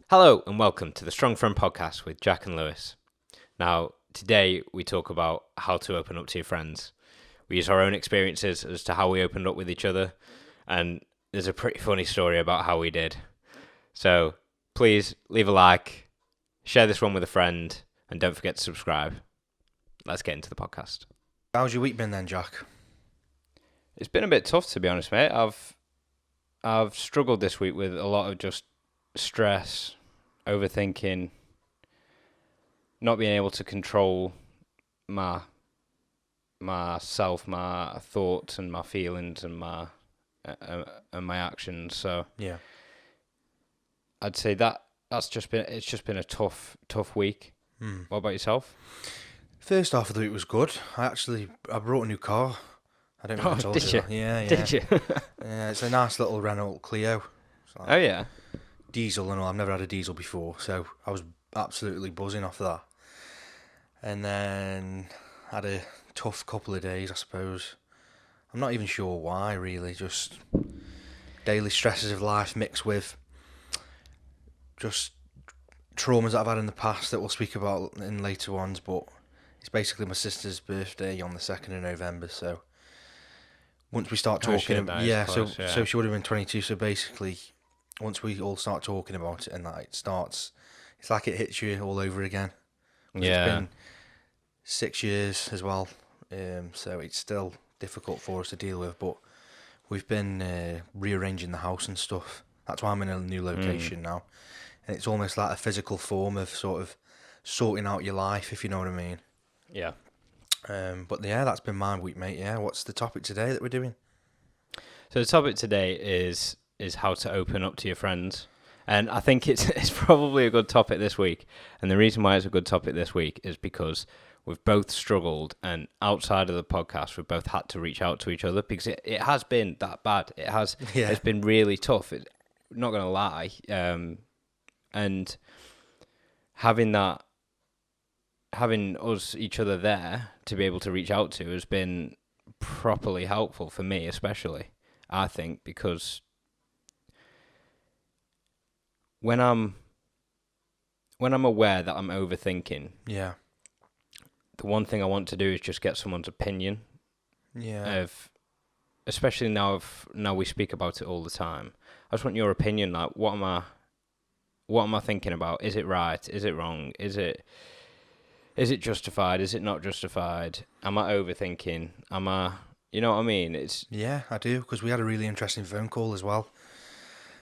Hello and welcome to the Strong Friend Podcast with Jack and Lewis. Now, today we talk about how to open up to your friends. We use our own experiences as to how we opened up with each other, and there's a pretty funny story about how we did. So, please leave a like, share this one with a friend, and don't forget to subscribe. Let's get into the podcast. How's your week been then, Jack? It's been a bit tough, to be honest, mate. I've struggled this week with a lot of just stress, overthinking, not being able to control myself, my thoughts and my feelings and my actions. So yeah, I'd say it's just been a tough week. What about yourself? First half of the week was good. I brought a new car. I don't know if I told Did you? Yeah. Did you? Yeah, it's a nice little Renault Clio. Like Oh yeah. diesel and all. I've never had a diesel before, so I was absolutely buzzing off that. And then had a tough couple of days, I suppose. I'm not even sure why, really. Just daily stresses of life mixed with just traumas that I've had in the past that we'll speak about in later ones. But it's basically my sister's birthday on the 2nd of November, so once we start talking, so she would have been 22. So basically, once we all start talking about it and that it's like it hits you all over again. Yeah. It's been 6 years as well, so it's still difficult for us to deal with. But we've been rearranging the house and stuff. That's why I'm in a new location now, and it's almost like a physical form of sort of sorting out your life, if you know what I mean. Yeah. But yeah, that's been my week, mate. Yeah, what's the topic today that we're doing? So the topic today is how to open up to your friends. And I think it's probably a good topic this week. And the reason why it's a good topic this week is because we've both struggled, and outside of the podcast, we've both had to reach out to each other because it has been that bad. It's been really tough. Not going to lie. And having us each other there to be able to reach out to has been properly helpful for me, especially, I think, because when I'm aware that I'm overthinking, Yeah. the one thing I want to do is just get someone's opinion. Yeah. Especially now we speak about it all the time. I just want your opinion. Like, what am I thinking about? Is it right? Is it wrong? Is it justified? Is it not justified? Am I overthinking? You know what I mean? Yeah, I do, because we had a really interesting phone call as well.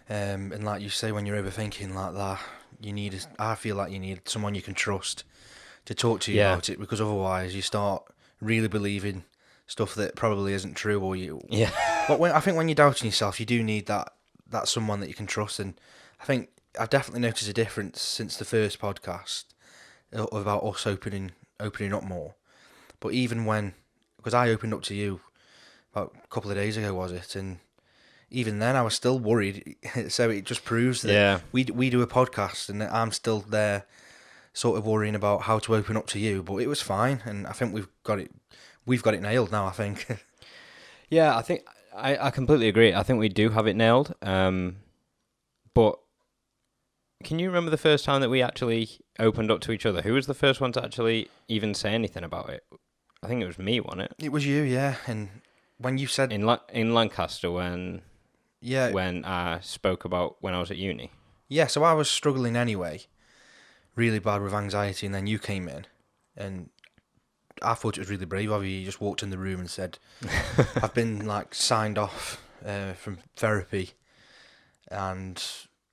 And like you say, when you're overthinking like that, I feel like you need someone you can trust to talk to you about it, because otherwise you start really believing stuff that probably isn't true, or you. Yeah. But I think when you're doubting yourself, you do need that someone that you can trust, and I think I've definitely noticed a difference since the first podcast about us opening up more. But even because I opened up to you about a couple of days ago, was it? And even then I was still worried. So it just proves that we do a podcast and I'm still there sort of worrying about how to open up to you. But it was fine, and I think we've got it nailed now, I think. Yeah, I think I completely agree. I think we do have it nailed. But can you remember the first time that we actually opened up to each other? Who was the first one to actually even say anything about it? I think it was me, wasn't it? It was you, yeah. And when you said in Lancaster, when I spoke about when I was at uni. Yeah, so I was struggling anyway, really bad with anxiety, and then you came in, and I thought it was really brave of you. You just walked in the room and said, "I've been signed off from therapy, and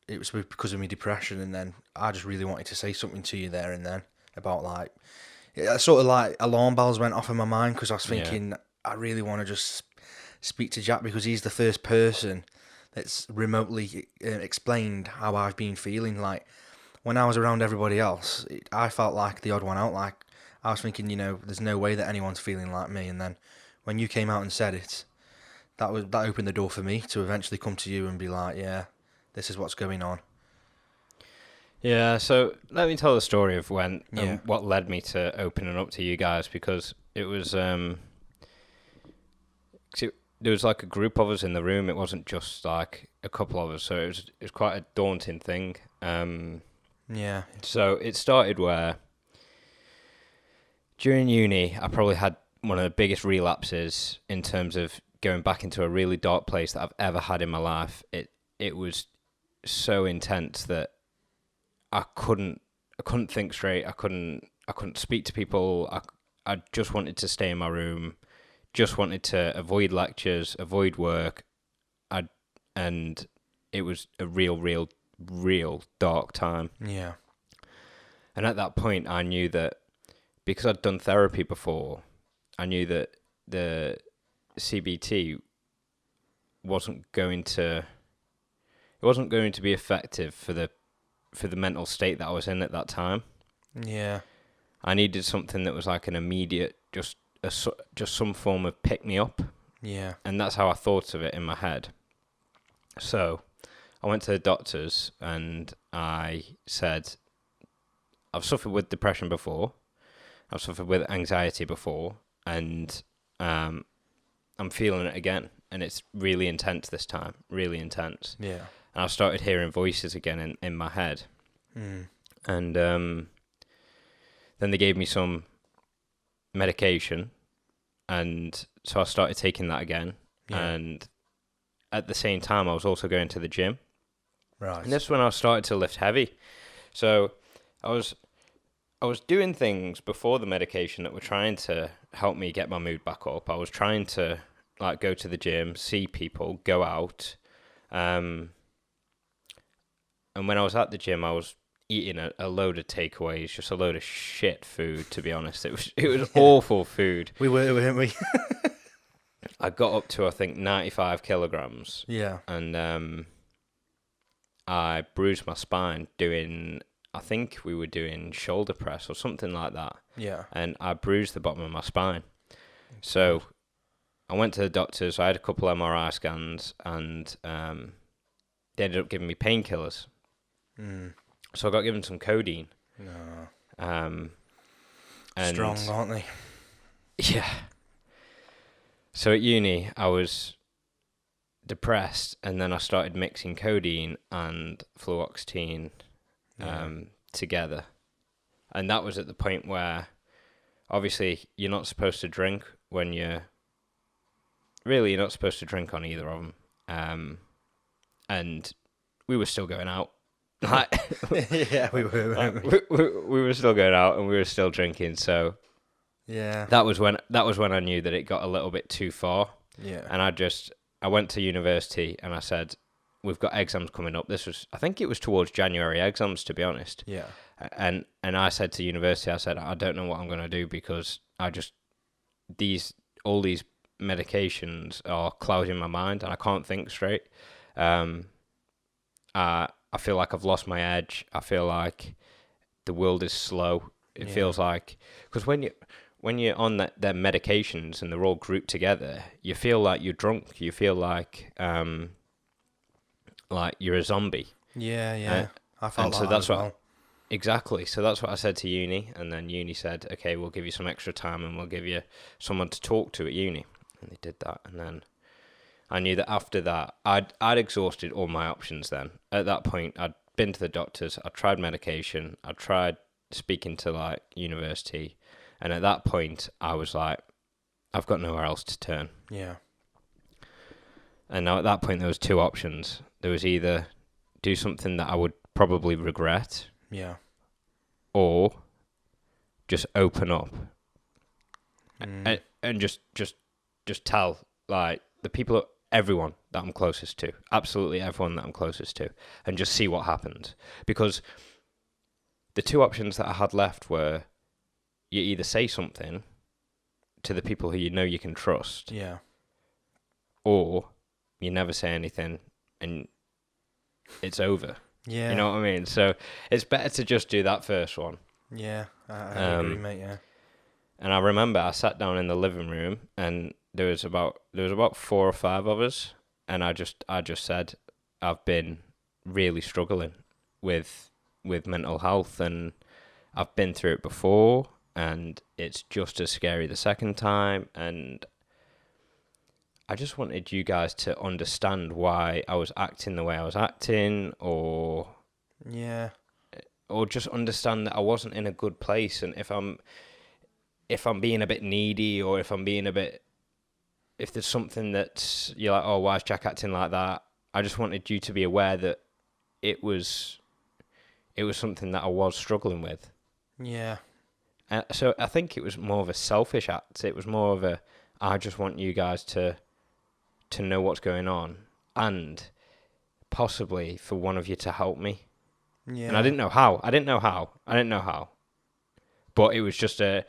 it was because of my depression." And then I just really wanted to say something to you there and then about sort of alarm bells went off in my mind, because I was thinking I really want to just speak to Jack, because he's the first person that's remotely explained how I've been feeling. Like, when I was around everybody else, I felt like the odd one out. Like, I was thinking, there's no way that anyone's feeling like me. And then when you came out and said it, that opened the door for me to eventually come to you and be like, yeah, this is what's going on. Yeah, so let me tell the story of when what led me to opening up to you guys, because it was there was like a group of us in the room. It wasn't just like a couple of us, so it was quite a daunting thing. Yeah. So it started where during uni, I probably had one of the biggest relapses in terms of going back into a really dark place that I've ever had in my life. It was so intense that I couldn't think straight. I couldn't speak to people. I just wanted to stay in my room. Just wanted to avoid lectures, avoid work. And it was a real dark time. Yeah. And at that point, I knew that because I'd done therapy before, I knew that the CBT wasn't going to be effective for the mental state that I was in at that time. Yeah. I needed something that was like an immediate, just some form of pick me up. Yeah. And that's how I thought of it in my head. So I went to the doctors and I said, I've suffered with depression before. I've suffered with anxiety before, and I'm feeling it again, and it's really intense this time, really intense. Yeah. And I started hearing voices again in my head. And then they gave me some medication, and so I started taking that again. Yeah. And at the same time, I was also going to the gym. Right. And this is when I started to lift heavy. So I was doing things before the medication that were trying to help me get my mood back up. I was trying to like go to the gym, see people, go out. And when I was at the gym, I was eating a load of takeaways, just a load of shit food, to be honest. It was awful food. We were, weren't we? I got up to, I think, 95 kilograms. Yeah. And I bruised my spine doing, I think we were doing shoulder press or something like that. Yeah. And I bruised the bottom of my spine. So I went to the doctors. I had a couple MRI scans, and they ended up giving me painkillers. So I got given some codeine. No. And Strong, aren't they? yeah. So at uni, I was depressed, and then I started mixing codeine and fluoxetine together. And that was at the point where, obviously, you're not supposed to drink when you're not supposed to drink on either of them. And we were still going out. Yeah, we were, weren't we? We were still going out, and we were still drinking. So Yeah. that was when I knew that it got a little bit too far. Yeah. And I went to university, and I said, we've got exams coming up. I think it was towards January exams, to be honest. Yeah. And I said to university, I don't know what I'm going to do, because all these medications are clouding my mind, and I can't think straight. I feel like I've lost my edge. I feel like the world is slow. It feels like, because when you're on their medications and they're all grouped together, you feel like you're drunk. You feel like you're a zombie. Yeah, yeah. I felt and like so that's that as what well. exactly. So that's what I said to uni, and then uni said, "Okay, we'll give you some extra time, and we'll give you someone to talk to at uni." And they did that, and then I knew that after that, I'd exhausted all my options. Then at that point, I'd been to the doctors. I tried medication. I tried speaking to like university, and at that point, I was like, I've got nowhere else to turn. Yeah. And now at that point, there was two options. There was either do something that I would probably regret, Yeah. or just open up and just tell like the people, everyone that I'm closest to, absolutely everyone that I'm closest to, and just see what happens. Because the two options that I had left were you either say something to the people who you know you can trust, Yeah. or you never say anything and it's over. Yeah. You know what I mean? So it's better to just do that first one. Yeah. I agree, mate. Yeah. And I remember I sat down in the living room, and there was about 4 or 5 of us, and I just said, I've been really struggling with mental health, and I've been through it before, and it's just as scary the second time, and I just wanted you guys to understand why I was acting the way I was acting, or Yeah. or just understand that I wasn't in a good place, and if I'm being a bit needy, or if there's something that you're like, oh, why is Jack acting like that? I just wanted you to be aware that it was something that I was struggling with. Yeah. So I think it was more of a selfish act. It was more of I just want you guys to know what's going on, and possibly for one of you to help me. Yeah. And I didn't know how. But it was just a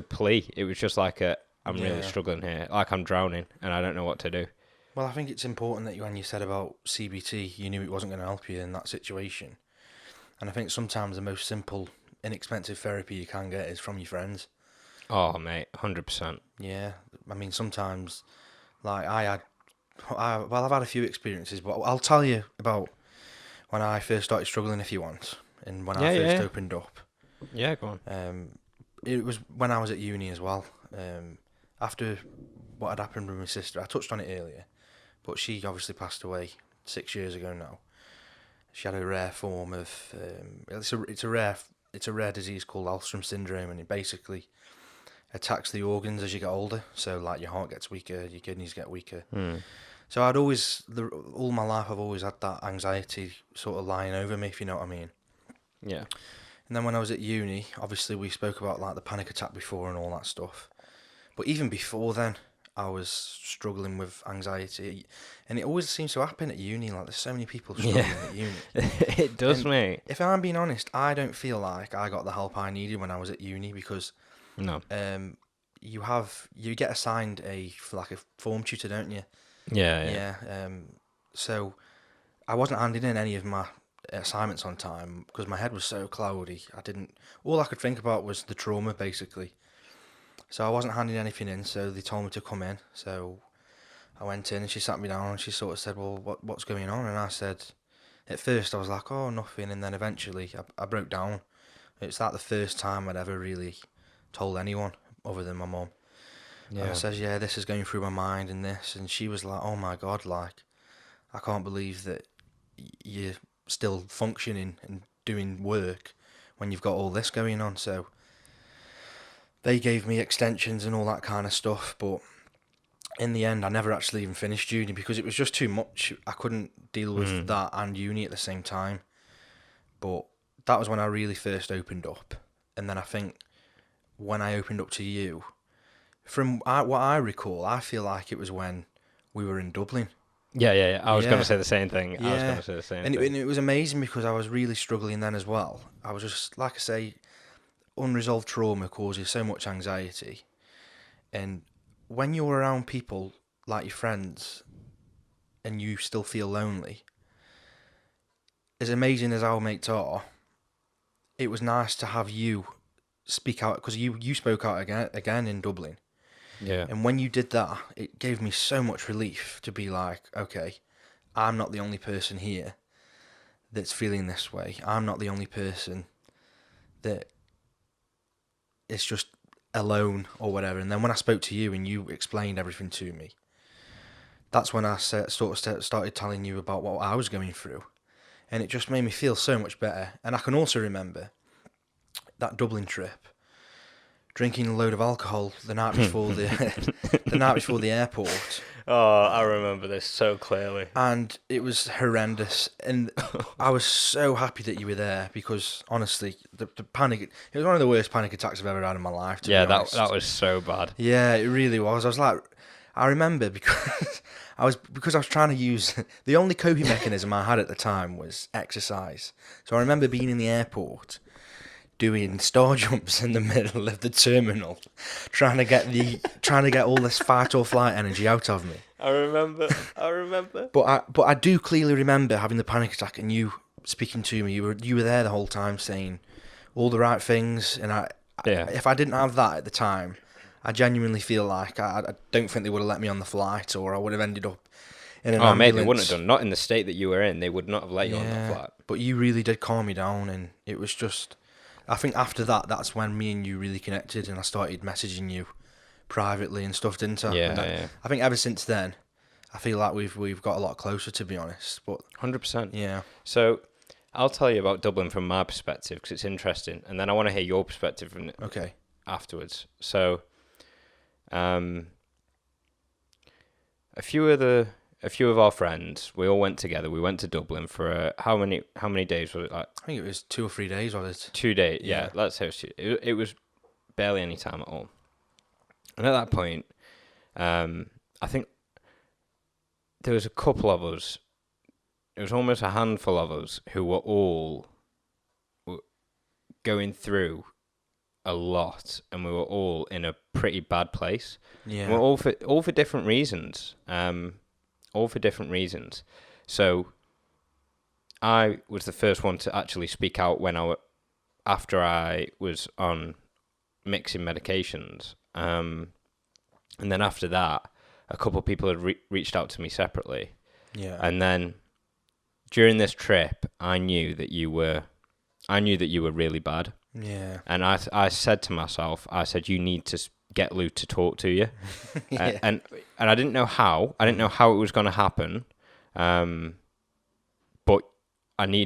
plea. It was just like I'm really struggling here, like I'm drowning, and I don't know what to do. Well, I think it's important that when you said about CBT, you knew it wasn't going to help you in that situation. And I think sometimes the most simple, inexpensive therapy you can get is from your friends. Oh, mate, 100%. Yeah, I mean, sometimes, like I've had a few experiences, but I'll tell you about when I first started struggling, if you want, and when I first opened up. Yeah, go on. It was when I was at uni as well. After what had happened with my sister, I touched on it earlier, but she obviously passed away 6 years ago now. She had a rare form of it's a rare disease called Alström syndrome, and it basically attacks the organs as you get older. So like your heart gets weaker, your kidneys get weaker. So all my life I've always had that anxiety sort of lying over me, if you know what I mean. Yeah. And then when I was at uni, obviously we spoke about like the panic attack before and all that stuff. But even before then, I was struggling with anxiety, and it always seems to happen at uni. Like there's so many people struggling at uni. It does, mate. If I'm being honest, I don't feel like I got the help I needed when I was at uni because No. you get assigned a form tutor, don't you? Yeah. So I wasn't handing in any of my assignments on time because my head was so cloudy. All I could think about was the trauma, basically. So I wasn't handing anything in, so they told me to come in. So I went in and she sat me down and she sort of said, well, what's going on? And I said, at first I was like, oh, nothing. And then eventually I broke down. It's like the first time I'd ever really told anyone other than my mum. Yeah. And I said, yeah, this is going through my mind and this. And she was like, oh my God, like, I can't believe that you're still functioning and doing work when you've got all this going on. So they gave me extensions and all that kind of stuff, but in the end I never actually even finished uni because it was just too much. I couldn't deal with that and uni at the same time. But that was when I really first opened up. And then I think when I opened up to you, from what I recall, I feel like it was when we were in Dublin. Yeah. I was going to say the same thing. Yeah. And it was amazing because I was really struggling then as well. I was just, like I say, unresolved trauma causes so much anxiety. And when you're around people like your friends and you still feel lonely, as amazing as our mates are, it was nice to have you speak out because you spoke out again in Dublin. Yeah. And when you did that, it gave me so much relief to be like, okay, I'm not the only person here that's feeling this way. I'm not the only person that is just alone or whatever. And then when I spoke to you and you explained everything to me, that's when I started telling you about what I was going through. And it just made me feel so much better. And I can also remember that Dublin trip, drinking a load of alcohol the night before the airport. Oh, I remember this so clearly. And it was horrendous. And I was so happy that you were there because, honestly, the panic... It was one of the worst panic attacks I've ever had in my life, to be honest. That was so bad. Yeah, it really was. I was like... I remember because I was trying to use... The only coping mechanism I had at the time was exercise. So I remember being in the airport doing star jumps in the middle of the terminal, trying to get all this fight or flight energy out of me. I remember. But I do clearly remember having the panic attack and you speaking to me. You were there the whole time saying all the right things, and if I didn't have that at the time, I genuinely feel like I don't think they would have let me on the flight, or I would have ended up in an ambulance. Mate, they wouldn't have done. Not in the state that you were in. They would not have let you on that flight. But you really did calm me down, and it was just... I think after that's when me and you really connected, and I started messaging you privately and stuff, didn't I? Yeah. I think ever since then, I feel like we've got a lot closer, to be honest. But 100%. Yeah. So, I'll tell you about Dublin from my perspective because it's interesting, and then I want to hear your perspective from it afterwards. So, a few of our friends, we all went together. We went to Dublin for how many days was it? Like, I think it was 2 or 3 days, was it? 2 days. Yeah, let's say it was barely any time at all. And at that point, I think there was a couple of us. It was almost a handful of us who were all going through a lot, and we were all in a pretty bad place. Yeah, and we're all for different reasons. All for different reasons. So, I was the first one to actually speak out after I was on mixing medications. And then after that, a couple of people had reached out to me separately. Yeah, and then. During this trip, I knew that you were really bad. Yeah. And I said to myself, you need to get Lou to talk to you. Yeah. And I didn't know how. I didn't know how it was going to happen. But I knew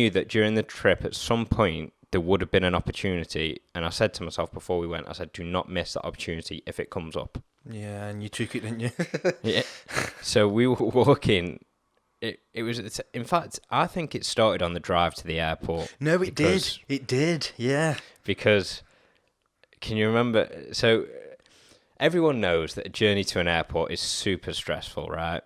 that during the trip, at some point, there would have been an opportunity. And I said to myself before we went, do not miss that opportunity if it comes up. Yeah, and you took it, didn't you? Yeah. So we were walking. It was, in fact, I think it started on the drive to the airport. No, it did. It did, yeah. Because, can you remember? So, everyone knows that a journey to an airport is super stressful, right?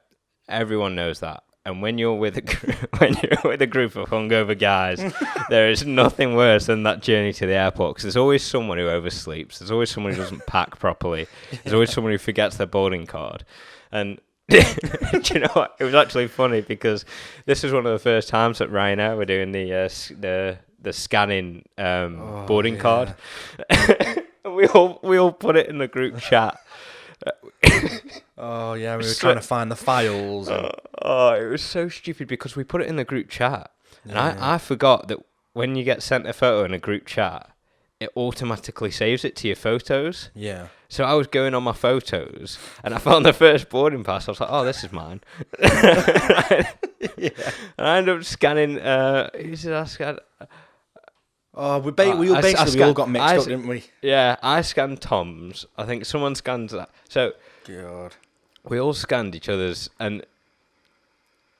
Everyone knows that. And when you're with a group of hungover guys, there is nothing worse than that journey to the airport, because there's always someone who oversleeps. There's always someone who doesn't pack properly. There's always someone who forgets their boarding card. And do you know what? It was actually funny because this was one of the first times that Ryan and I were doing the scanning boarding card. And we all put it in the group chat. Oh yeah, we were trying to find the files. And... it was so stupid because we put it in the group chat, and I forgot that when you get sent a photo in a group chat, it automatically saves it to your photos. Yeah. So I was going on my photos, and I found the first boarding pass. I was like, "Oh, this is mine." And I ended up scanning. Who did I scan? Oh, we all got mixed up, didn't we? Yeah, I scanned Tom's. I think someone scanned that. So God, we all scanned each other's, and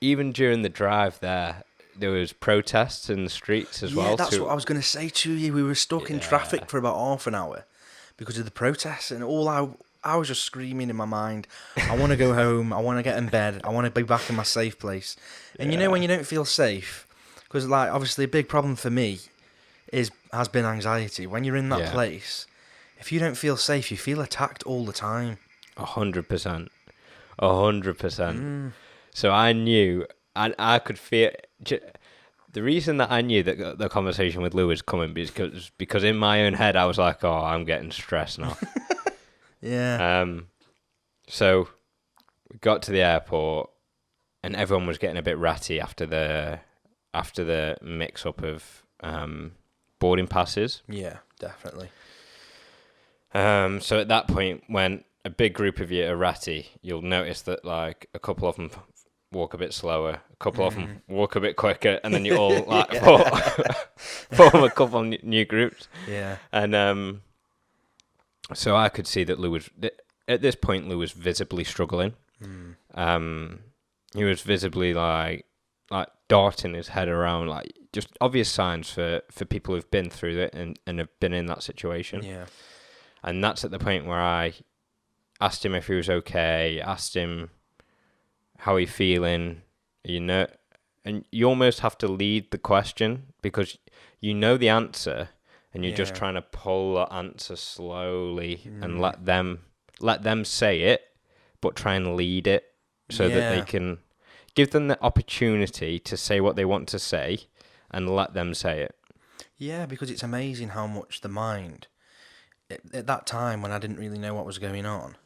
even during the drive there was protests in the streets as well. Yeah, that's what I was going to say to you. We were stuck in traffic for about half an hour because of the protests, and I was just screaming in my mind, I want to go home, I want to get in bed, I want to be back in my safe place. And you know when you don't feel safe, because like obviously a big problem for me has been anxiety. When you're in that place, if you don't feel safe, you feel attacked all the time. 100%. 100%. So I knew, and I could feel... The reason that I knew that the conversation with Lou was coming because in my own head I was like, oh, I'm getting stressed now. Yeah. So we got to the airport, and everyone was getting a bit ratty after the mix-up of boarding passes. Yeah, definitely. So at that point, when a big group of you are ratty, you'll notice that like a couple of them walk a bit slower, a couple of them walk a bit quicker, and then you all like form a couple of new groups. Yeah. And so I could see that Lou was at this point. Lou was visibly struggling. He was visibly like darting his head around, like just obvious signs for people who've been through it and have been in that situation. Yeah. And that's at the point where I asked him if he was okay, asked him how he feeling, and you almost have to lead the question because you know the answer and you're just trying to pull that answer slowly and let them say it, but try and lead it so that they can give them the opportunity to say what they want to say and let them say it. Yeah, because it's amazing how much the mind, at that time when I didn't really know what was going on,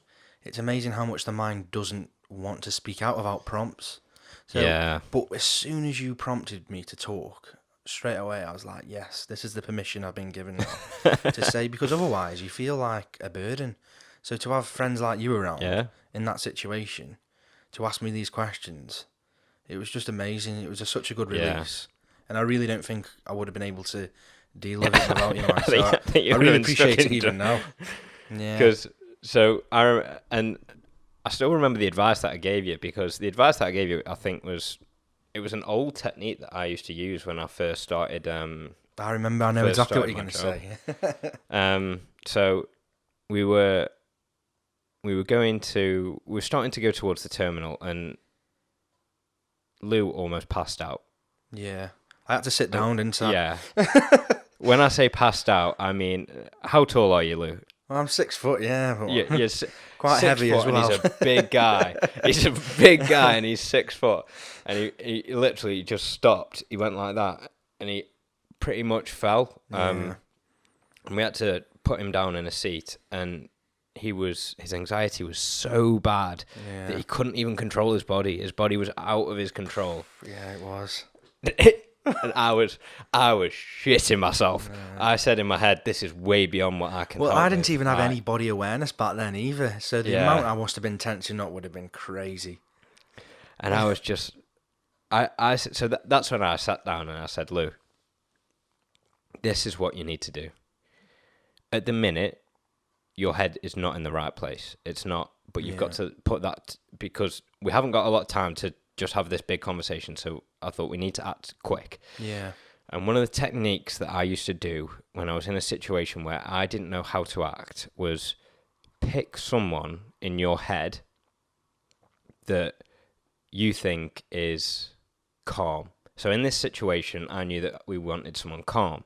it's amazing how much the mind doesn't want to speak out without prompts. So, but as soon as you prompted me to talk, straight away I was like, yes, this is the permission I've been given now to say, because otherwise you feel like a burden. So to have friends like you around in that situation, to ask me these questions, It was just amazing. It was such a good Yeah. release, and I really don't think I would have been able to deal with it without you, man. I So think you I would have really been stuck appreciate it into- even now. Yeah. Because I still remember the advice that I gave you, because the advice that I gave you, I think it was an old technique that I used to use when I first started. I remember. I know First exactly what started you're my going to say. So we were starting to go towards the terminal, and Lou almost passed out. Yeah. I had to sit down, didn't I? Yeah. When I say passed out, I mean, how tall are you, Lou? Well, I'm 6 foot, yeah. But You're quite 6 heavy as foot, well. and he's a big guy. He's a big guy, and he's 6 foot. And he literally just stopped. He went like that, and he pretty much fell. Yeah. And we had to put him down in a seat, and his anxiety was so bad that he couldn't even control his body. His body was out of his control. Yeah, it was. And I was shitting myself. I said in my head, "This is way beyond what I can." Well, help I didn't with. even have any body awareness back then either. So the amount I must have been tensing up would have been crazy. And I was just, that's when I sat down and I said, "Lou, this is what you need to do. At the minute, your head is not in the right place. It's not, but you've got to put that, because we haven't got a lot of time to just have this big conversation. So I thought we need to act quick." Yeah. And one of the techniques that I used to do when I was in a situation where I didn't know how to act was pick someone in your head that you think is calm. So in this situation, I knew that we wanted someone calm.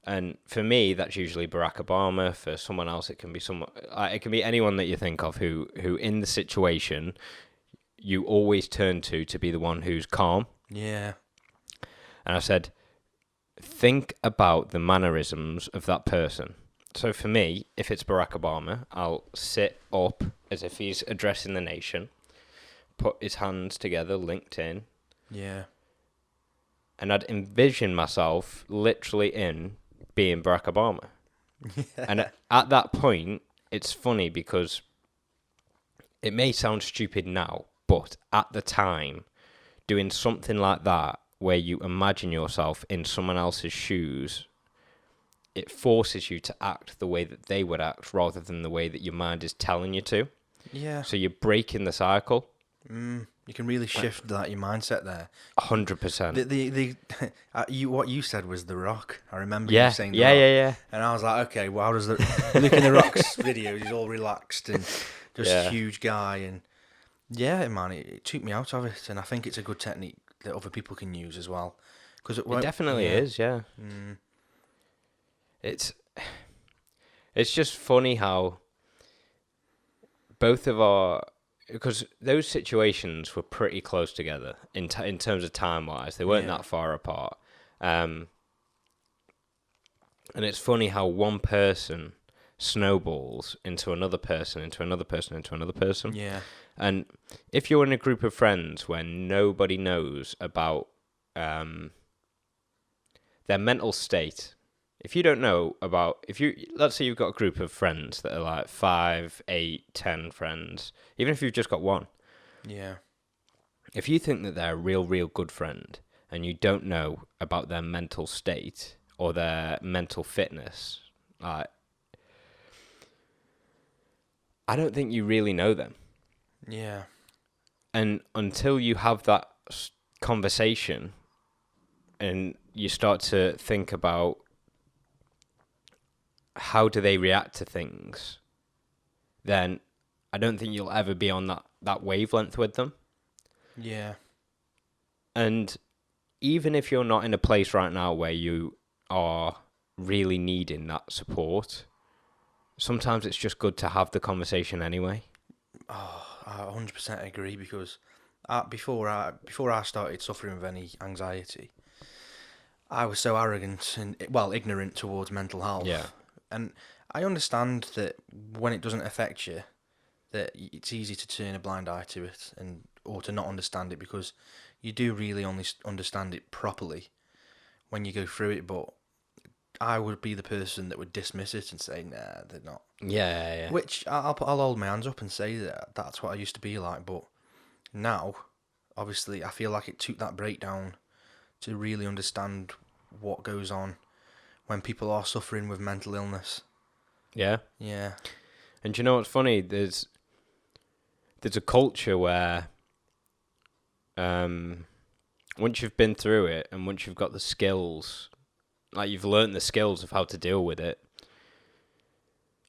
And for me, that's usually Barack Obama. For someone else, it can be it can be anyone that you think of who in the situation you always turn to be the one who's calm. Yeah. And I said, think about the mannerisms of that person. So for me, if it's Barack Obama, I'll sit up as if he's addressing the nation, put his hands together, linked in. Yeah. And I'd envision myself literally in being Barack Obama. And at that point, it's funny because it may sound stupid now, but at the time, doing something like that, where you imagine yourself in someone else's shoes, it forces you to act the way that they would act rather than the way that your mind is telling you to. Yeah. So you're breaking the cycle. You can really shift your mindset there. 100%. What you said was The Rock. I remember Yeah, you saying yeah, The Rock. yeah. And I was like, okay, well, how does look in The Rock's videos? He's all relaxed and just a huge guy. And yeah, man, it took me out of it. And I think it's a good technique that other people can use as well. Cause It definitely is, yeah. It's just funny how both of our, because those situations were pretty close together in terms of time wise. They weren't that far apart. And it's funny how one person snowballs into another person, into another person, into another person. Yeah. And if you're in a group of friends where nobody knows about their mental state, if you don't know about, let's say you've got a group of friends that are like 5, 8, 10 friends, even if you've just got one. Yeah. If you think that they're a real, real good friend and you don't know about their mental state or their mental fitness, like, I don't think you really know them. Yeah. And until you have that conversation and you start to think about how do they react to things, then I don't think you'll ever be on that wavelength with them. Yeah. And even if you're not in a place right now where you are really needing that support, sometimes it's just good to have the conversation anyway. Oh, I 100% agree, because before I started suffering with any anxiety, I was so arrogant and, well, ignorant towards mental health. Yeah. And I understand that when it doesn't affect you, that it's easy to turn a blind eye to it or to not understand it, because you do really only understand it properly when you go through it. But I would be the person that would dismiss it and say, nah, they're not. Yeah. Which I'll hold my hands up and say that that's what I used to be like. But now, obviously, I feel like it took that breakdown to really understand what goes on when people are suffering with mental illness. Yeah. Yeah. And do you know what's funny? There's a culture where once you've been through it and once you've got the skills, like you've learned the skills of how to deal with it,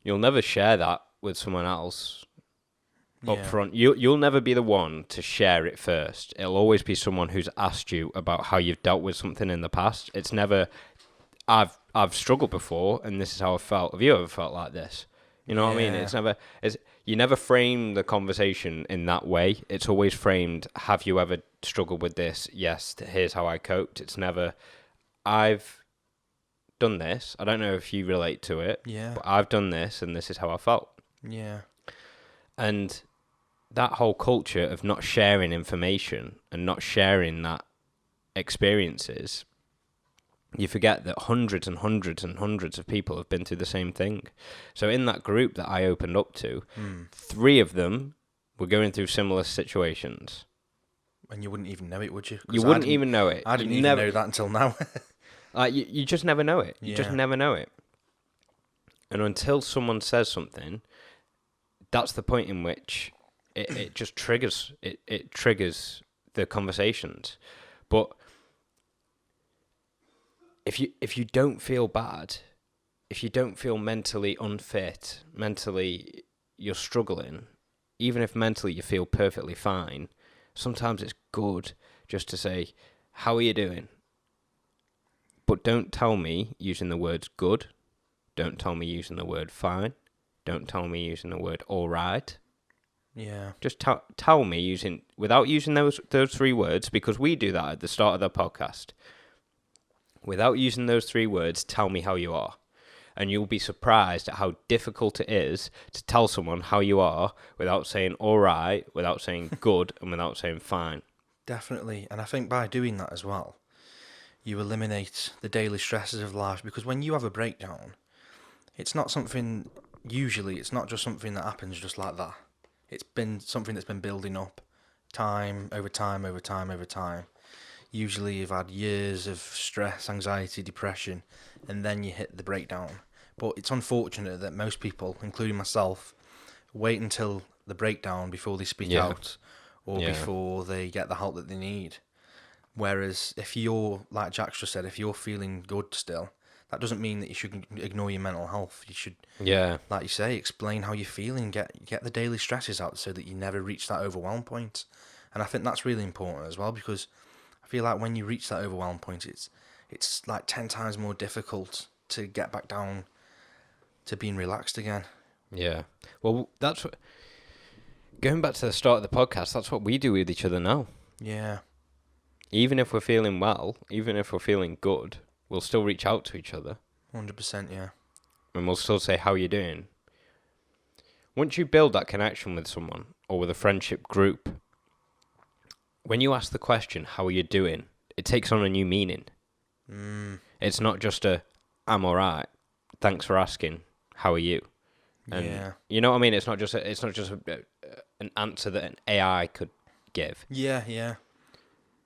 you'll never share that with someone else up front. You'll never be the one to share it first. It'll always be someone who's asked you about how you've dealt with something in the past. It's never, I've struggled before and this is how I felt. Have you ever felt like this? You know what I mean? It's never, you never frame the conversation in that way. It's always framed, have you ever struggled with this? Yes, here's how I coped. It's never, I've done this. I don't know if you relate to it. Yeah. But I've done this and this is how I felt. Yeah. And that whole culture of not sharing information and not sharing that experiences, you forget that hundreds and hundreds and hundreds of people have been through the same thing. So in that group that I opened up to, 3 of them were going through similar situations. And you wouldn't even know it, would you? You wouldn't even know it. I didn't even know that until now. You just never know it. You Yeah. just never know it. And until someone says something, that's the point in which it just triggers. It triggers the conversations. But if you don't feel bad, if you don't feel mentally unfit, mentally you're struggling, even if mentally you feel perfectly fine, sometimes it's good just to say, how are you doing? But don't tell me using the words good. Don't tell me using the word fine. Don't tell me using the word all right. Yeah. Just tell me without using those 3 words, because we do that at the start of the podcast. Without using those 3 words, tell me how you are. And you'll be surprised at how difficult it is to tell someone how you are without saying all right, without saying good, and without saying fine. Definitely. And I think by doing that as well, you eliminate the daily stresses of life, because when you have a breakdown, it's not something, usually it's not just something that happens just like that. It's been something that's been building up time over time over time over time. Usually you've had years of stress, anxiety, depression, and then you hit the breakdown. But it's unfortunate that most people, including myself, wait until the breakdown before they speak out or before they get the help that they need. Whereas if you're, like Jack just said, if you're feeling good still, that doesn't mean that you should ignore your mental health. You should, like you say, explain how you're feeling, get the daily stresses out so that you never reach that overwhelm point. And I think that's really important as well, because I feel like when you reach that overwhelm point, it's like 10 times more difficult to get back down to being relaxed again. Yeah. Well, that's what, going back to the start of the podcast, that's what we do with each other now. Yeah. Even if we're feeling well, even if we're feeling good, we'll still reach out to each other. 100%, yeah. And we'll still say, how are you doing? Once you build that connection with someone or with a friendship group, when you ask the question, how are you doing? It takes on a new meaning. It's not just I'm all right. Thanks for asking. How are you? And you know what I mean? It's not just an answer that an AI could give. Yeah, yeah.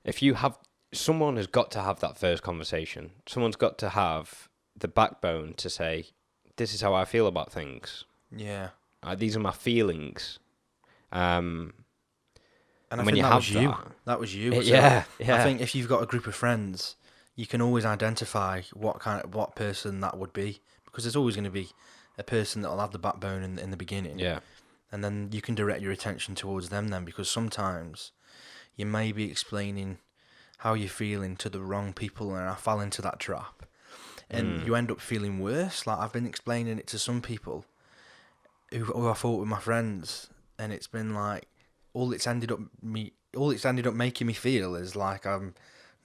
If you have, someone has got to have that first conversation. Someone's got to have the backbone to say, this is how I feel about things. Yeah. These are my feelings. And I when think you that was you. Yeah. I think if you've got a group of friends, you can always identify what person that would be, because there's always going to be a person that will have the backbone in the beginning. Yeah. And then you can direct your attention towards them then, because sometimes you may be explaining how you're feeling to the wrong people, and I fall into that trap. And you end up feeling worse. Like, I've been explaining it to some people who I thought were my friends, and it's been like, all it's ended up making me feel is like I'm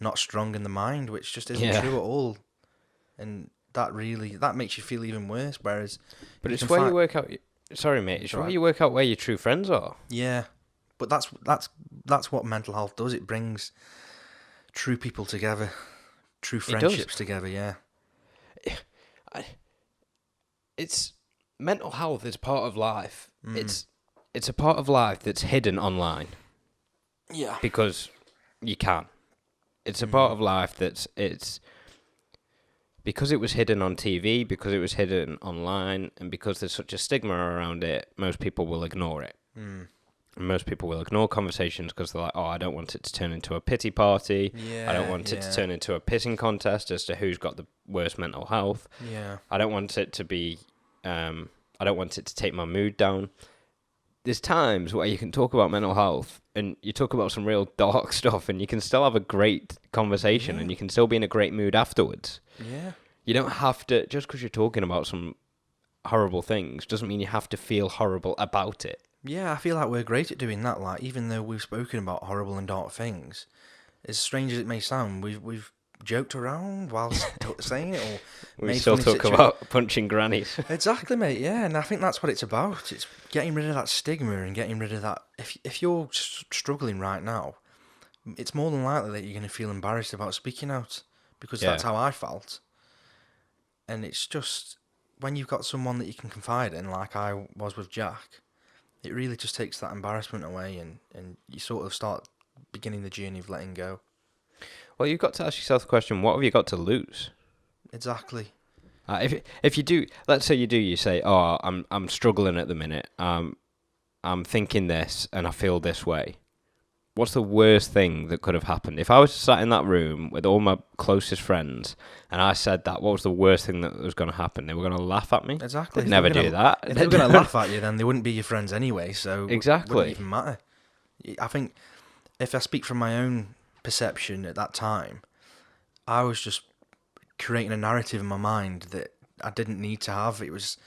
not strong in the mind, which just isn't true at all. And that makes you feel even worse. Whereas, but it's where you work out. Sorry, mate. It's where you work out where your true friends are. Yeah, but that's what mental health does. It brings true people together, true friendships together. Yeah. It's mental health is part of life. It's a part of life that's hidden online. Yeah. because you can. It's a part of life it's because it was hidden on TV, because it was hidden online, and because there's such a stigma around it, most people will ignore it. Mm. And most people will ignore conversations because they're like, oh, I don't want it to turn into a pity party. Yeah. I don't want it to turn into a pissing contest as to who's got the worst mental health. Yeah. I don't want it to be, I don't want it to take my mood down. There's times where you can talk about mental health and you talk about some real dark stuff and you can still have a great conversation and you can still be in a great mood afterwards. Yeah. You don't have to, just because you're talking about some horrible things, doesn't mean you have to feel horrible about it. Yeah, I feel like we're great at doing that. Like, even though we've spoken about horrible and dark things, as strange as it may sound, we've joked around whilst saying it, or We made still funny talk about punching grannies. Exactly, mate. Yeah, and I think that's what it's about. It's getting rid of that stigma and getting rid of that. If you're struggling right now, it's more than likely that you're going to feel embarrassed about speaking out, because that's how I felt. And it's just when you've got someone that you can confide in, like I was with Jack, it really just takes that embarrassment away, and you sort of start beginning the journey of letting go. Well, you've got to ask yourself the question: what have you got to lose? Exactly. If you do, let's say you say, "Oh, I'm struggling at the minute. I'm thinking this, and I feel this way." What's the worst thing that could have happened? If I was sat in that room with all my closest friends and I said that, what was the worst thing that was going to happen? They were going to laugh at me? Exactly. They'd never do that. If they were going to laugh at you, then they wouldn't be your friends anyway, so exactly. It wouldn't even matter. I think, if I speak from my own perception at that time, I was just creating a narrative in my mind that I didn't need to have. It was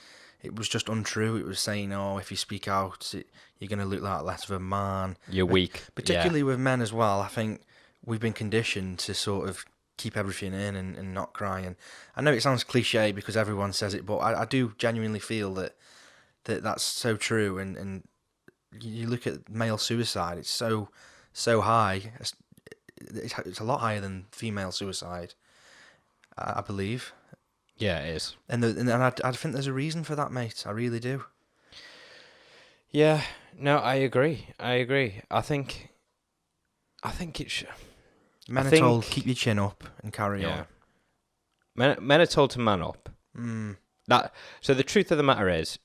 just untrue. It was saying, oh, if you speak out, you're going to look like less of a man. You're weak. Particularly with men as well. I think we've been conditioned to sort of keep everything in and not cry. And I know it sounds cliche because everyone says it, but I do genuinely feel that's so true. And you look at male suicide, it's so high. It's a lot higher than female suicide, I believe. Yeah, it is. And I think there's a reason for that, mate. I really do. Yeah, no, I agree. I think it should. Men are told, keep your chin up and carry on. Men are told to man up. So the truth of the matter is,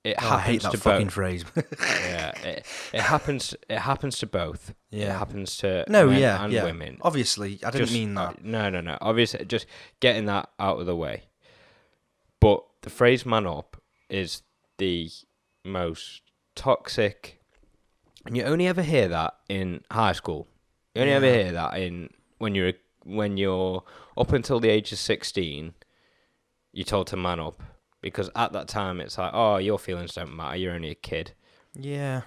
it happens I hate that to fucking both. phrase. it happens. It happens to both. Yeah. It happens to men and women. Obviously, I didn't mean that. No. Obviously, just getting that out of the way. But the phrase "man up" is the most toxic, and you only ever hear that in high school. You only ever hear that when you're up until the age of 16. You're told to man up. Because at that time, it's like, oh, your feelings don't matter. You're only a kid. Yeah.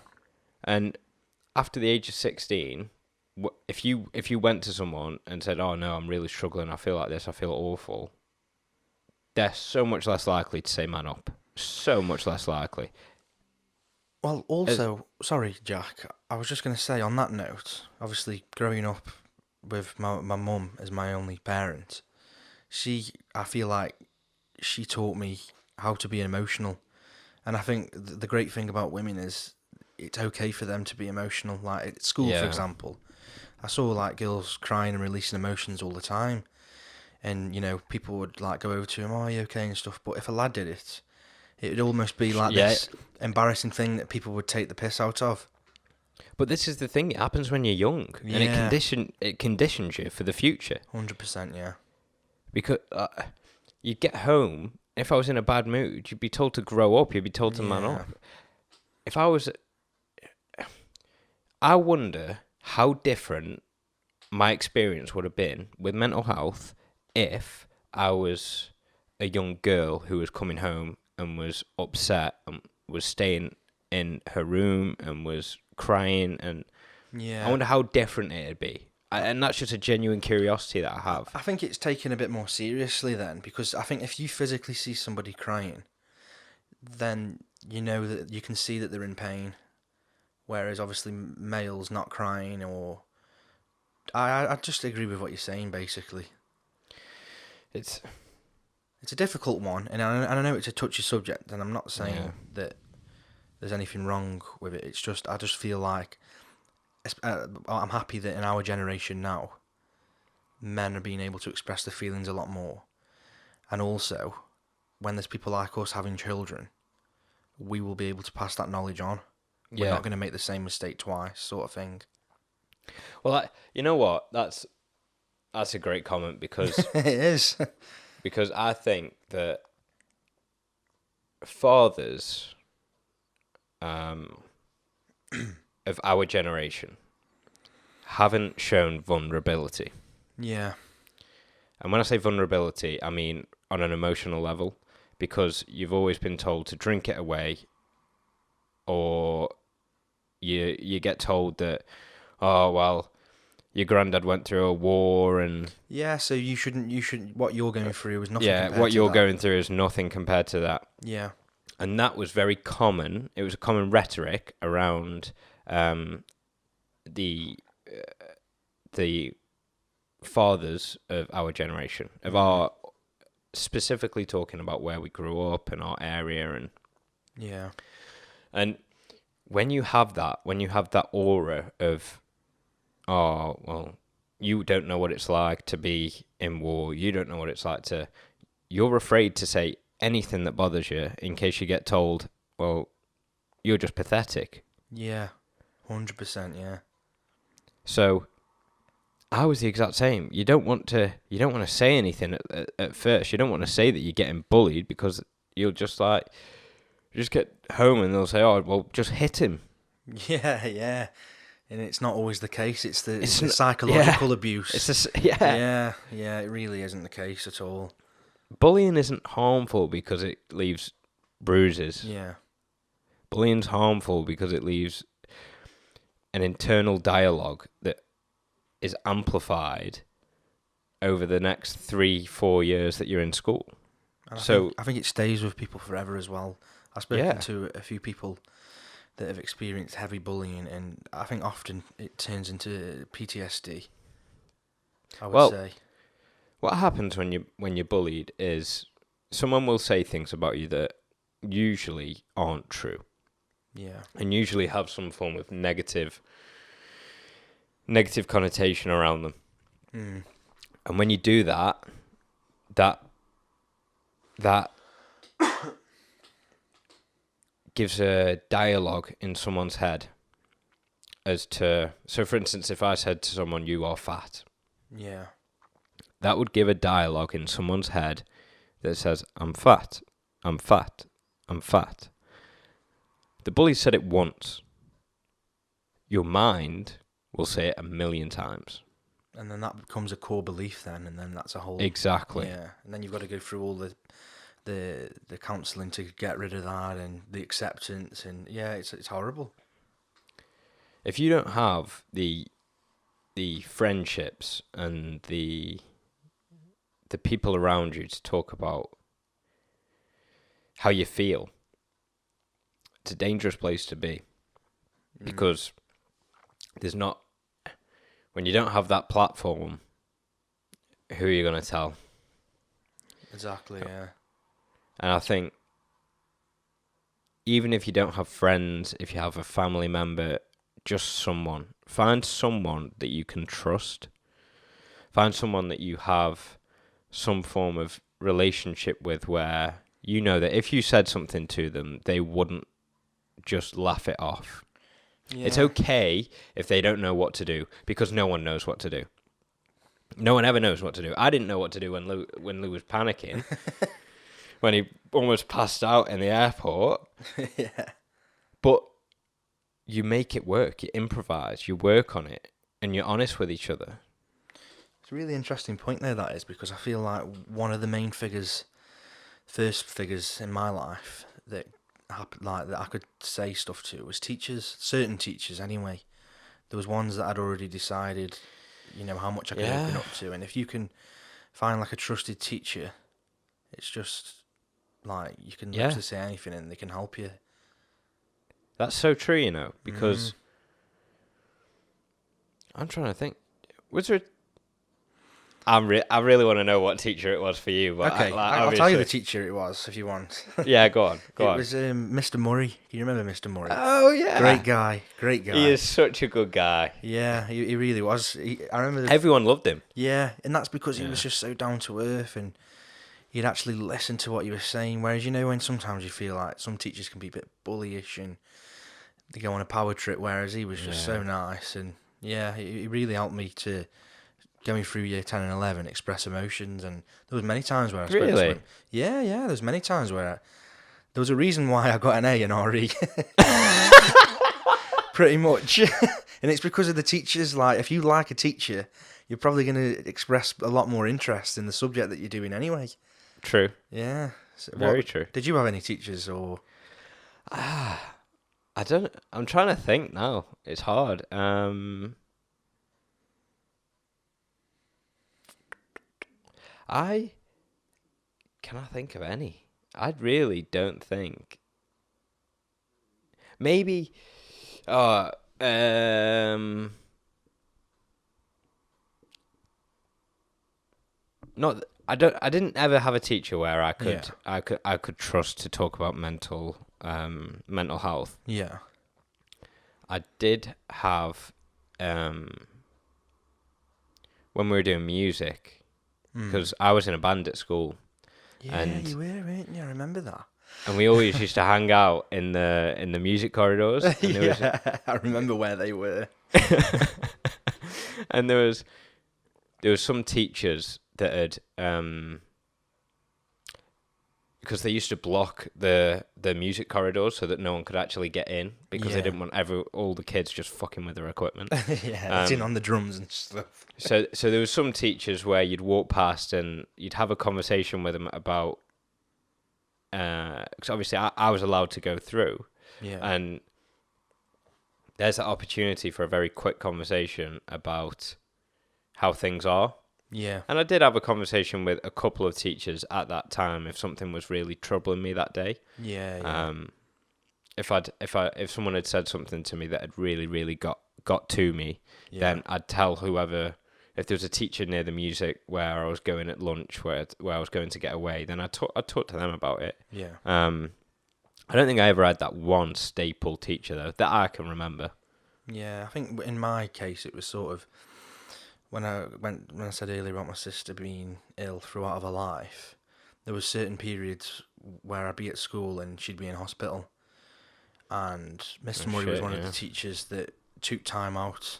And after the age of 16, if you went to someone and said, oh, no, I'm really struggling. I feel like this. I feel awful. They're so much less likely to say man up. So much less likely. Well, also, sorry, Jack. I was just going to say, on that note, obviously, growing up with my mum as my only parent, I feel like she taught me how to be emotional. And I think the great thing about women is it's okay for them to be emotional. Like at school, for example, I saw like girls crying and releasing emotions all the time. And, people would like go over to him, oh, are you okay and stuff. But if a lad did it, it would almost be like this embarrassing thing that people would take the piss out of. But this is the thing, it happens when you're young. Yeah. And it conditions you for the future. 100%, yeah. Because you'd get home, if I was in a bad mood, you'd be told to grow up, you'd be told to man up. I wonder how different my experience would have been with mental health if I was a young girl who was coming home and was upset and was staying in her room and was crying, and I wonder how different it'd be. And that's just a genuine curiosity that I have. I think it's taken a bit more seriously then, because I think if you physically see somebody crying, then you know that you can see that they're in pain. Whereas obviously males not crying, or I just agree with what you're saying basically. It's a difficult one, and I know it's a touchy subject, and I'm not saying that there's anything wrong with it. It's just I just feel like I'm happy that in our generation now, men are being able to express their feelings a lot more. And also, when there's people like us having children, we will be able to pass that knowledge on. We're not going to make the same mistake twice, sort of thing. Well, you know what? That's a great comment because It is. because I think that fathers of our generation haven't shown vulnerability. Yeah. And when I say vulnerability, I mean on an emotional level, because you've always been told to drink it away, or you get told that, oh well, your granddad went through a war and Yeah, so you shouldn't what you're going through is nothing compared what to you're that. going through is nothing compared to that. Yeah. And that was very common. It was a common rhetoric around the fathers of our generation, of our, specifically talking about where we grew up and our area, and when you have that aura of, oh well, you don't know what it's like to be in war, you don't know what it's like to, you're afraid to say anything that bothers you in case you get told, well, you're just pathetic. Yeah. 100%, yeah. So I was the exact same. You don't want to say anything at first. You don't want to say that you're getting bullied, because you'll just get home and they'll say, oh well, just hit him. Yeah, yeah. And it's not always the case. It's the psychological abuse. Yeah, it really isn't the case at all. Bullying isn't harmful because it leaves bruises. Yeah. Bullying's harmful because it leaves an internal dialogue that is amplified over the next 3-4 years that you're in school. And so I think it stays with people forever as well. I've spoken to a few people that have experienced heavy bullying, and I think often it turns into PTSD. I would say. What happens when you're bullied is someone will say things about you that usually aren't true. Yeah. And usually have some form of negative connotation around them. Mm. And when you do that gives a dialogue in someone's head as to, so for instance, if I said to someone, you are fat. Yeah. That would give a dialogue in someone's head that says, I'm fat, I'm fat, I'm fat. The bully said it once. Your mind will say it 1,000,000 times. And then that becomes a core belief then, and then that's a whole... Exactly. Yeah, and then you've got to go through all the counselling to get rid of that, and the acceptance, and yeah, it's horrible. If you don't have the friendships and the people around you to talk about how you feel, it's a dangerous place to be. Because there's not, when you don't have that platform, who are you going to tell? Exactly, yeah. And I think even if you don't have friends, if you have a family member, just find someone that you can trust. Find someone that you have some form of relationship with, where you know that if you said something to them, they wouldn't just laugh it off. Yeah. It's okay if they don't know what to do, because no one knows what to do. No one ever knows what to do. I didn't know what to do when Lou was panicking, when he almost passed out in the airport. Yeah. But you make it work. You improvise. You work on it, and you're honest with each other. It's a really interesting point there, that is, because I feel like one of the main first figures in my life that happened, like that I could say stuff to, was teachers. Certain teachers, anyway. There was ones that I'd already decided, how much I could open up to, and if you can find like a trusted teacher, it's just like you can literally say anything and they can help you. That's so true, because I'm trying to think. Was there I really want to know what teacher it was for you, but Okay, I'll tell you the teacher it was if you want. Yeah, go on. It was Mr. Murray. Can you remember Mr. Murray? Oh yeah, Great guy. He is such a good guy. Yeah, he really was. I remember Everyone loved him. Yeah, and that's because he was just so down to earth, and you'd actually listen to what you were saying. Whereas when sometimes you feel like some teachers can be a bit bullyish and they go on a power trip, whereas he was just so nice, and he really helped me to going through year 10 and 11 express emotions. And there was many times where I spoke to him. There was many times where there was a reason why I got an A in RE. Pretty much. And it's because of the teachers. Like, if you like a teacher, you're probably going to express a lot more interest in the subject that you're doing anyway. True. Yeah. Very true. Did you have any teachers or? I'm trying to think now. It's hard. Can I think of any? I really don't think. Maybe. Not. I didn't ever have a teacher where I could trust to talk about mental health. Yeah. I did have when we were doing music, because I was in a band at school. Yeah, and you were, weren't you? I remember that. And we always used to hang out in the music corridors. And I remember where they were. And there was some teachers that had because they used to block the music corridors so that no one could actually get in, because they didn't want all the kids just fucking with their equipment. It's in on the drums and stuff. So there was some teachers where you'd walk past and you'd have a conversation with them about, because obviously I was allowed to go through, and there's that opportunity for a very quick conversation about how things are. Yeah. And I did have a conversation with a couple of teachers at that time if something was really troubling me that day. Yeah. If someone had said something to me that had really, really got to me, then I'd tell whoever. If there was a teacher near the music where I was going at lunch, where I was going to get away, then I'd talk to them about it. Yeah. I don't think I ever had that one staple teacher though that I can remember. Yeah, I think in my case it was sort of when I said earlier about my sister being ill throughout her life, there was certain periods where I'd be at school and she'd be in hospital, and Mr. Murray was one of the teachers that took time out,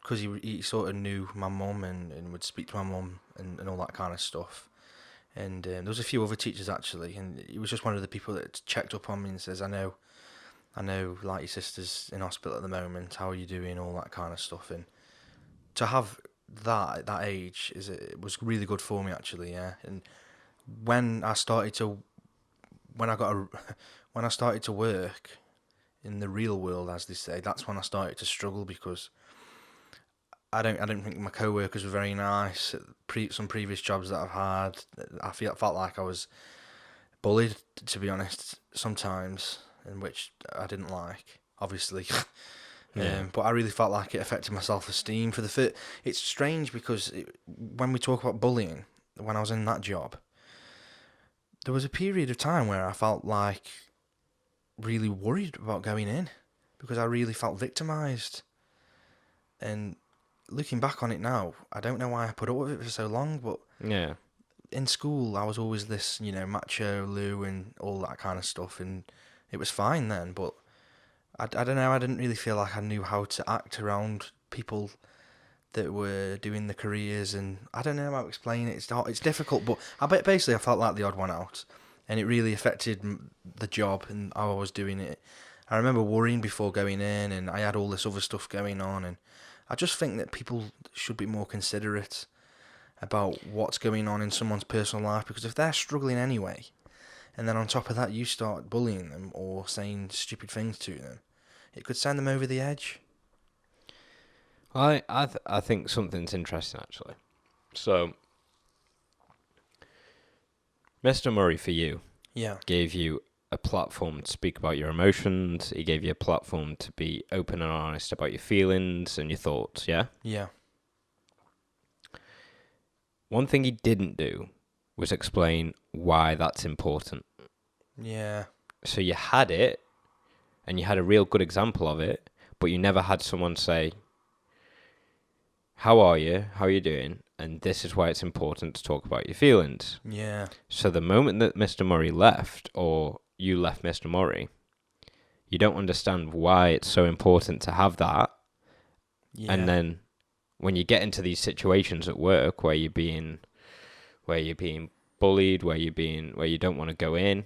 because he sort of knew my mum and would speak to my mum and all that kind of stuff. And there was a few other teachers actually, and he was just one of the people that checked up on me and says, I know, like, your sister's in hospital at the moment, how are you doing, all that kind of stuff. And to have that at that age it was really good for me actually, yeah. And when I started to work in the real world, as they say, that's when I started to struggle, because I don't think my co-workers were very nice at some previous jobs that I've had. I felt like I was bullied, to be honest, sometimes, in which I didn't like, obviously. But I really felt like it affected my self-esteem. It's strange because when we talk about bullying, when I was in that job, there was a period of time where I felt like really worried about going in, because I really felt victimised. And looking back on it now, I don't know why I put up with it for so long, but in school I was always this, macho Lou and all that kind of stuff, and it was fine then, but I don't know, I didn't really feel like I knew how to act around people that were doing the careers, and I don't know how to explain it. It's difficult, but I felt like the odd one out, and it really affected the job and how I was doing it. I remember worrying before going in, and I had all this other stuff going on, and I just think that people should be more considerate about what's going on in someone's personal life, because if they're struggling anyway, and then on top of that you start bullying them or saying stupid things to them, it could send them over the edge. I think something's interesting actually. So, Mr. Murray for you, gave you a platform to speak about your emotions. He gave you a platform to be open and honest about your feelings and your thoughts. Yeah. Yeah. one thing he didn't do was explain why that's important. Yeah. So you had it, and you had a real good example of it, but you never had someone say, how are you? How are you doing? And this is why it's important to talk about your feelings. Yeah. So the moment that Mr. Murray left, or you left Mr. Murray, you don't understand why it's so important to have that. Yeah. And then when you get into these situations at work where you're being bullied, where you don't want to go in,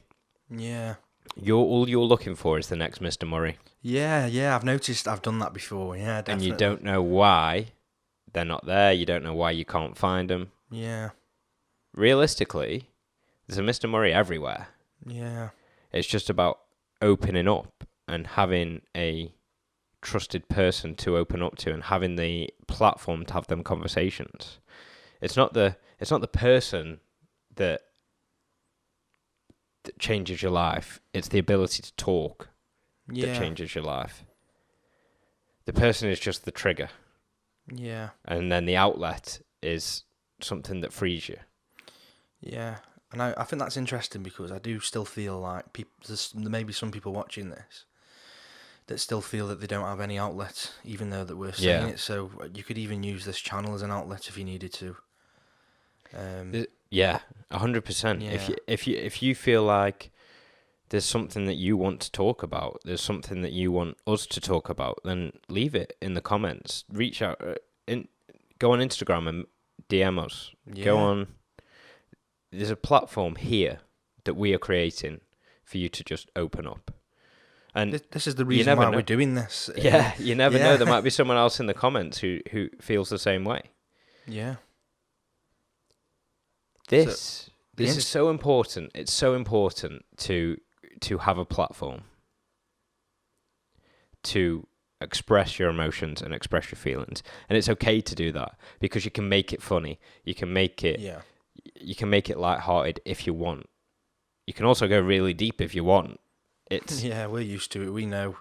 Yeah. all you're looking for is the next Mr. Murray. Yeah. I've noticed I've done that before. Yeah, definitely. And you don't know why they're not there. You don't know why you can't find them. Yeah. Realistically, there's a Mr. Murray everywhere. Yeah. It's just about opening up and having a trusted person to open up to and having the platform to have them conversations. It's not the person that changes your life. It's the ability to talk that changes your life. The person is just the trigger. Yeah. And then the outlet is something that frees you. Yeah. And I think that's interesting because I do still feel like there's maybe some people watching this that still feel that they don't have any outlet, even though that we're saying it. So you could even use this channel as an outlet if you needed to. 100%. Yeah. If you feel like there's something that you want to talk about, there's something that you want us to talk about, then leave it in the comments. Reach out, go on Instagram and DM us. Yeah. Go on. There's a platform here that we are creating for you to just open up. And this is the reason why we're doing this. Yeah, you never know. There might be someone else in the comments who feels the same way. Yeah. This is so important. It's so important to have a platform to express your emotions and express your feelings. And it's okay to do that because you can make it funny. You can make it you can make it lighthearted if you want. You can also go really deep if you want. Yeah, we're used to it. We know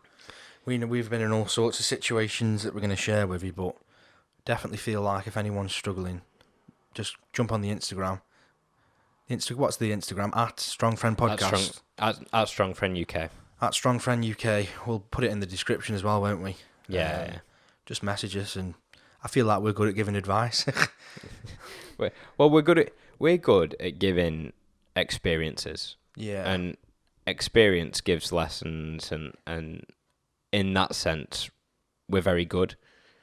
we've been in all sorts of situations that we're going to share with you, but definitely feel like if anyone's struggling, just jump on the Instagram. What's the Instagram? At Strong Friend Podcast. At Strong Friend UK. At Strong Friend UK. We'll put it in the description as well, won't we? Yeah. Just message us, and I feel like we're good at giving advice. Well, we're good at giving experiences. Yeah. And experience gives lessons, and in that sense, we're very good.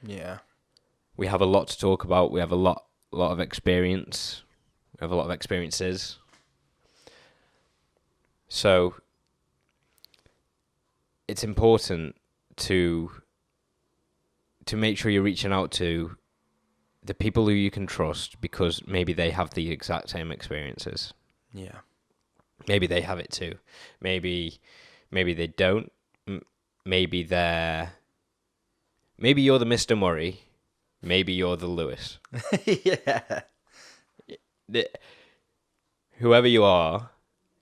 Yeah. We have a lot to talk about. We have a lot of experience. We have a lot of experiences. So it's important to make sure you're reaching out to the people who you can trust because maybe they have the exact same experiences. Yeah. Maybe they have it too. Maybe they don't. Maybe you're the Mr. Murray. Maybe you're the Lewis. Yeah. Whoever you are,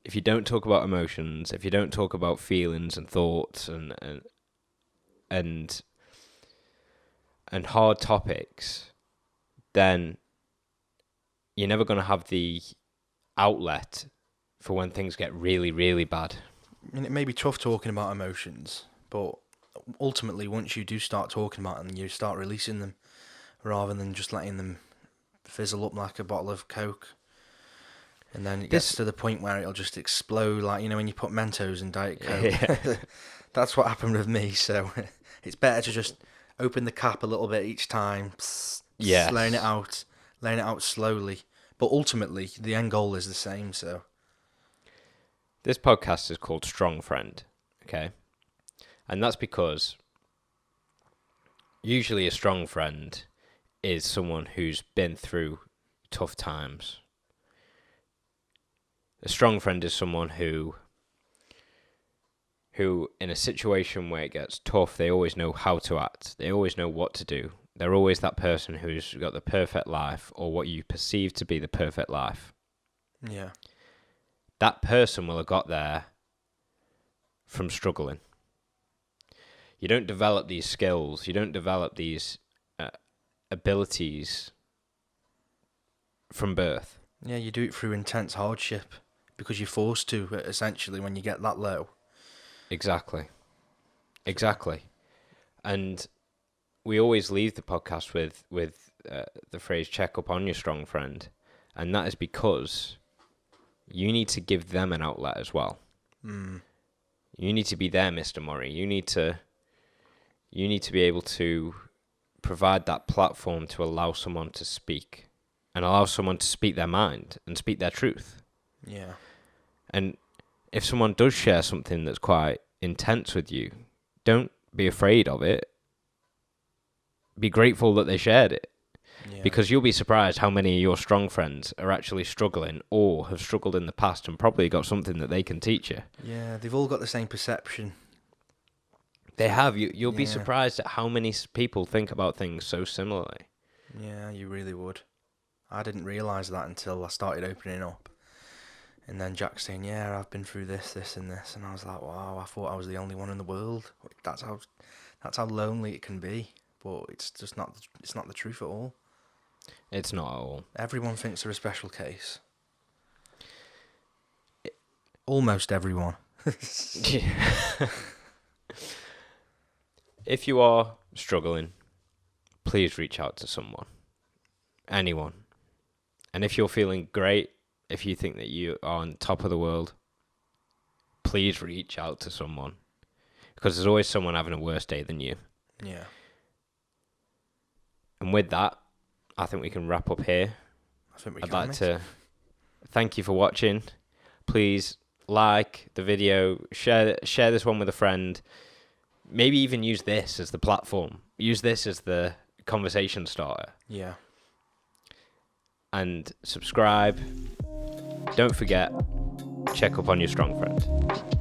if you don't talk about emotions, if you don't talk about feelings and thoughts and hard topics, then you're never going to have the outlet for when things get really, really bad. I mean, it may be tough talking about emotions, but ultimately, once you do start talking about them, you start releasing them rather than just letting them fizzle up like a bottle of Coke. And then it gets to the point where it'll just explode, like, when you put Mentos in Diet Coke. Yeah. That's what happened with me, so it's better to just open the cap a little bit each time, laying it out slowly. But ultimately, the end goal is the same, so... This podcast is called Strong Friend, okay? And that's because usually a strong friend is someone who's been through tough times. A strong friend is someone who in a situation where it gets tough, they always know how to act. They always know what to do. They're always that person who's got the perfect life or what you perceive to be the perfect life. Yeah. That person will have got there from struggling. You don't develop these skills. You don't develop these abilities from birth. Yeah, you do it through intense hardship because you're forced to, essentially, when you get that low. Exactly. And we always leave the podcast with the phrase "check up on your strong friend," and that is because you need to give them an outlet as well. You need to be there, Mr. Murray. You need to be able to provide that platform to allow someone to speak and allow someone to speak their mind and speak their truth. Yeah. And if someone does share something that's quite intense with you, don't be afraid of it. Be grateful that they shared it. Yeah. Because you'll be surprised how many of your strong friends are actually struggling or have struggled in the past and probably got something that they can teach you. Yeah, they've all got the same perception. They have. You'll be surprised at how many people think about things so similarly. Yeah, you really would. I didn't realise that until I started opening up. And then Jack saying, yeah, I've been through this, and this. And I was like, wow, I thought I was the only one in the world. That's how lonely it can be. But it's just not the truth at all. It's not at all. Everyone thinks they're a special case. Almost everyone. If you are struggling, please reach out to someone. Anyone. And if you're feeling great, if you think that you are on top of the world, please reach out to someone. Because there's always someone having a worse day than you. Yeah. And with that, I think we can wrap up here. I'd like to thank you for watching. Please like the video, share this one with a friend. Maybe even use this as the platform. Use this as the conversation starter. Yeah. And subscribe. Don't forget, check up on your strong friend.